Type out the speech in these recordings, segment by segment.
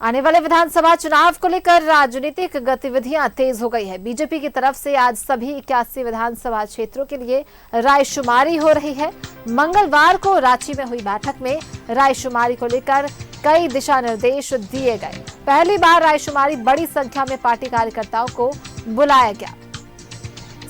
आने वाले विधानसभा चुनाव को लेकर राजनीतिक गतिविधियां तेज हो गई है। बीजेपी की तरफ से आज सभी 81 विधानसभा क्षेत्रों के लिए रायशुमारी हो रही है। मंगलवार को रांची में हुई बैठक में रायशुमारी को लेकर कई दिशा निर्देश दिए गए। पहली बार रायशुमारी बड़ी संख्या में पार्टी कार्यकर्ताओं को बुलाया गया।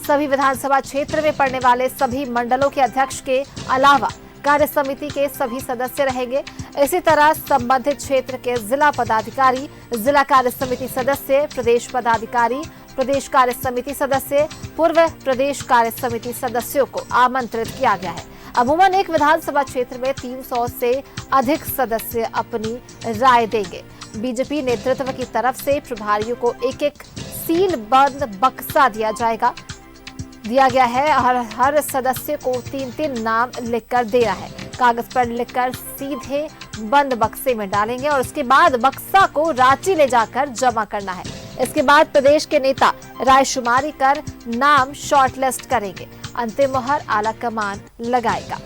सभी विधानसभा क्षेत्र में पड़ने वाले सभी मंडलों के अध्यक्ष के अलावा कार्य समिति के सभी सदस्य रहेंगे। इसी तरह संबंधित क्षेत्र के जिला पदाधिकारी, जिला कार्य समिति सदस्य, प्रदेश पदाधिकारी, प्रदेश कार्य समिति सदस्य, पूर्व प्रदेश कार्य समिति सदस्यों को आमंत्रित किया गया है। अमूमन एक विधानसभा क्षेत्र में 300 से अधिक सदस्य अपनी राय देंगे। बीजेपी नेतृत्व की तरफ से प्रभारियों को एक एक सील बंद बक्सा दिया गया है और हर सदस्य को 3-3 नाम लिखकर देना है। कागज पर लिखकर सीधे बंद बक्से में डालेंगे और उसके बाद बक्सा को रांची ले जाकर जमा करना है। इसके बाद प्रदेश के नेता रायशुमारी कर नाम शॉर्टलिस्ट करेंगे। अंतिम मोहर आला कमान लगाएगा।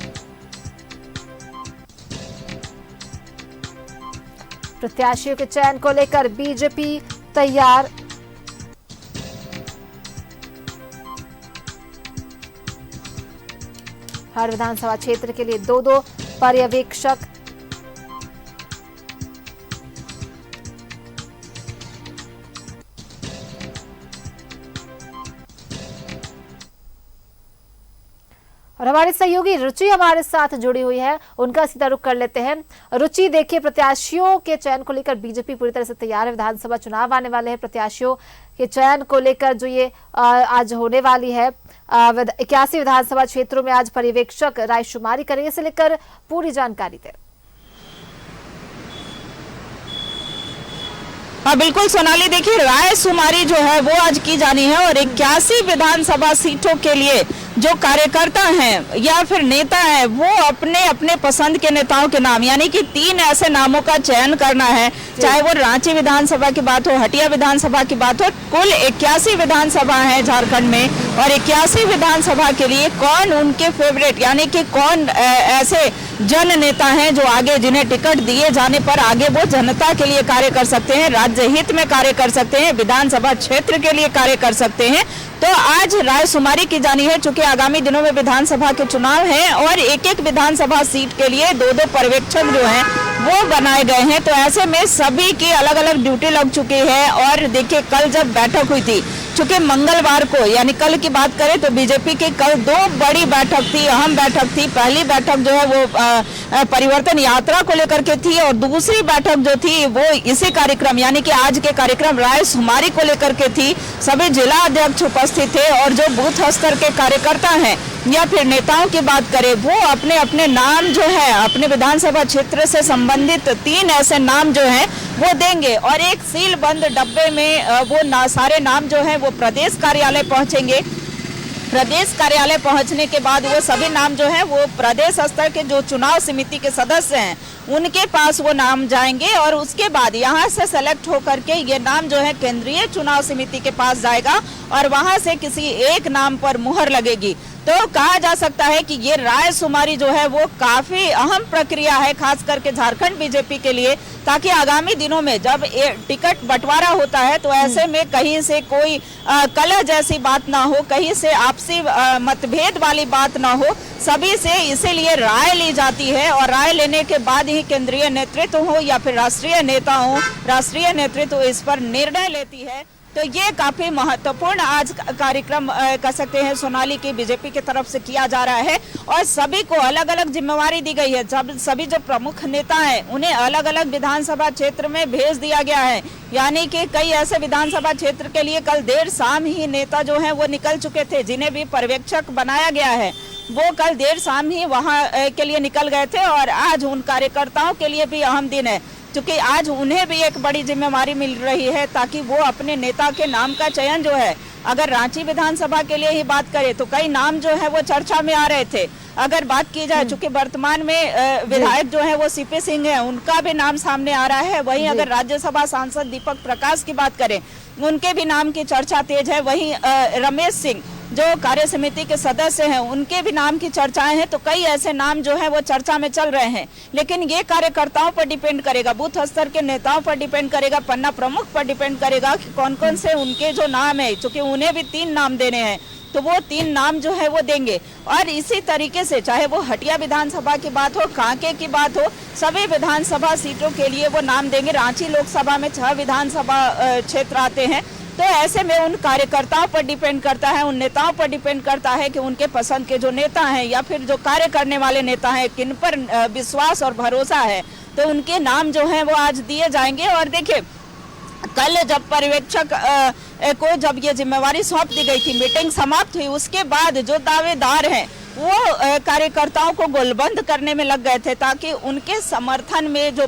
प्रत्याशियों के चयन को लेकर बीजेपी तैयार। हर विधानसभा क्षेत्र के लिए 2-2 पर्यवेक्षक। और हमारे सहयोगी रुचि हमारे साथ जुड़ी हुई है, उनका सीधा रुख कर लेते हैं। रुचि, देखिए प्रत्याशियों के चयन को लेकर बीजेपी पूरी तरह से तैयार है। विधानसभा चुनाव आने वाले हैं। प्रत्याशियों के चयन को लेकर जो ये आज होने वाली है 81 विधानसभा क्षेत्रों में आज पर्यवेक्षक रायशुमारी करेंगे। इसे लेकर पूरी जानकारी दें। हाँ बिल्कुल सोनाली, देखिए रायशुमारी जो है वो आज की जानी है और 81 विधानसभा सीटों के लिए जो कार्यकर्ता हैं या फिर नेता हैं वो अपने अपने पसंद के नेताओं के नाम, यानी कि 3 ऐसे नामों का चयन करना है। चाहे वो रांची विधानसभा की बात हो, हटिया विधानसभा की बात हो, कुल 81 विधानसभा है झारखंड में और 81 विधानसभा के लिए कौन उनके फेवरेट, यानी कि कौन ऐसे जन नेता हैं जो आगे, जिन्हें टिकट दिए जाने पर आगे वो जनता के लिए कार्य कर सकते हैं, राज्य हित में कार्य कर सकते हैं, विधानसभा क्षेत्र के लिए कार्य कर सकते हैं। तो आज रायशुमारी की जानी है। चूंकि आगामी दिनों में विधानसभा के चुनाव हैं और एक एक विधानसभा सीट के लिए 2-2 पर्यवेक्षक जो हैं वो बनाए गए हैं। तो ऐसे में सभी की अलग अलग ड्यूटी लग चुकी है। और देखिए कल जब बैठक हुई थी, चूंकि मंगलवार को यानी कल की बात करें तो बीजेपी की कल 2 बड़ी बैठक थी, अहम बैठक थी। पहली बैठक जो है वो परिवर्तन यात्रा को लेकर के थी और दूसरी बैठक जो थी वो इसी कार्यक्रम यानी कि आज के कार्यक्रम रायशुमारी को लेकर के थी। सभी जिला अध्यक्ष उपस्थित थे और जो बूथ स्तर के कार्यकर्ता हैं या फिर नेताओं की बात करें वो अपने अपने नाम जो है अपने विधानसभा क्षेत्र से संबंधित 3 ऐसे नाम जो हैं वो देंगे और एक सील बंद डब्बे में वो सारे नाम जो हैं वो प्रदेश कार्यालय पहुंचेंगे। प्रदेश कार्यालय पहुंचने के बाद वो सभी नाम जो हैं वो प्रदेश स्तर के जो चुनाव समिति के सदस्य हैं उनके पास वो नाम जाएंगे और उसके बाद यहाँ से सेलेक्ट होकर के ये नाम जो है केंद्रीय चुनाव समिति के पास जाएगा और वहां से किसी एक नाम पर मुहर लगेगी। तो कहा जा सकता है कि ये रायशुमारी जो है वो काफी अहम प्रक्रिया है, खास करके झारखंड बीजेपी के लिए, ताकि आगामी दिनों में जब टिकट बंटवारा होता है तो ऐसे में कहीं से कोई कलह जैसी बात ना हो, कहीं से आपसी मतभेद वाली बात ना हो। सभी से इसीलिए राय ली जाती है और राय लेने के बाद ही केंद्रीय नेतृत्व हो या फिर राष्ट्रीय नेता हो, राष्ट्रीय नेतृत्व इस पर निर्णय लेती है। तो ये काफी महत्वपूर्ण आज कार्यक्रम कह सकते हैं सोनाली की बीजेपी की तरफ से किया जा रहा है और सभी को अलग अलग जिम्मेवारी दी गई है। जब सभी जो प्रमुख नेता हैं उन्हें अलग अलग विधानसभा क्षेत्र में भेज दिया गया है, यानी कि कई ऐसे विधानसभा क्षेत्र के लिए कल देर शाम ही नेता जो है वो निकल चुके थे, जिन्हें भी पर्यवेक्षक बनाया गया है वो कल देर शाम ही वहां के लिए निकल गए थे और आज उन कार्यकर्ताओं के लिए भी अहम दिन है, क्योंकि आज उन्हें भी एक बड़ी जिम्मेवारी मिल रही है ताकि वो अपने नेता के नाम का चयन जो है, अगर रांची विधानसभा के लिए ही बात करें तो कई नाम जो है वो चर्चा में आ रहे थे। अगर बात की जाए, चूंकि वर्तमान में विधायक जो है वो सीपी सिंह है, उनका भी नाम सामने आ रहा है। वहीं अगर राज्यसभा सांसद दीपक प्रकाश की बात करें, उनके भी नाम की चर्चा तेज है। वहीं रमेश सिंह जो कार्य समिति के सदस्य हैं उनके भी नाम की चर्चाएं हैं, तो कई ऐसे नाम जो है वो चर्चा में चल रहे हैं। लेकिन ये कार्यकर्ताओं पर डिपेंड करेगा, बूथ स्तर के नेताओं पर डिपेंड करेगा, पन्ना प्रमुख पर डिपेंड करेगा कि कौन कौन से उनके जो नाम है, क्योंकि उन्हें भी 3 नाम देने हैं, तो वो 3 नाम जो है वो देंगे। और इसी तरीके से चाहे वो हटिया विधानसभा की बात हो, कांके की बात हो, सभी विधानसभा सीटों के लिए वो नाम देंगे। रांची लोकसभा में 6 विधानसभा क्षेत्र आते हैं, तो ऐसे में उन कार्यकर्ताओं पर डिपेंड करता है, उन नेताओं पर डिपेंड करता है कि उनके पसंद के जो नेता हैं या फिर जो कार्य करने वाले नेता हैं, किन पर विश्वास और भरोसा है, तो उनके नाम जो हैं वो आज दिए जाएंगे। और देखिए, कल जब पर्यवेक्षक को जब ये जिम्मेवारी सौंप दी गई थी, मीटिंग समाप्त हुई, उसके बाद जो दावेदार हैं वो कार्यकर्ताओं को गोलबंद करने में लग गए थे, ताकि उनके समर्थन में जो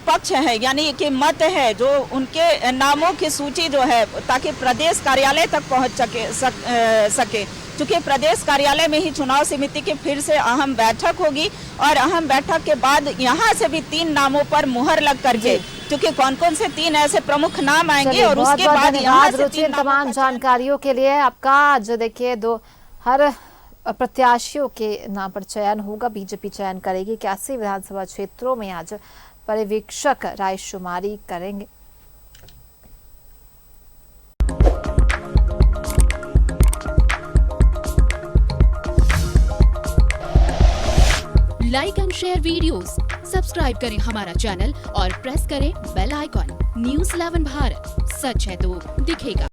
पक्ष है यानी कि मत है, जो उनके नामों की सूची जो है, ताकि प्रदेश कार्यालय तक पहुंच सके। क्योंकि प्रदेश कार्यालय में ही चुनाव समिति की फिर से अहम बैठक होगी, और अहम बैठक के बाद यहाँ से भी 3 नामों पर मुहर लग करके, क्योंकि कौन कौन से 3 ऐसे प्रमुख नाम आएंगे और उसके बाद यहाँ से 3 तमाम जानकारियों के लिए आपका। जो देखिए, हर प्रत्याशियों के नाम पर चयन होगा, बीजेपी चयन करेगी। 81 विधानसभा क्षेत्रों में आज पर्यवेक्षक रायशुमारी करेंगे। Like and share videos, subscribe करें हमारा चैनल और प्रेस करें बेल आइकॉन। न्यूज़ 11 भारत, सच है तो दिखेगा।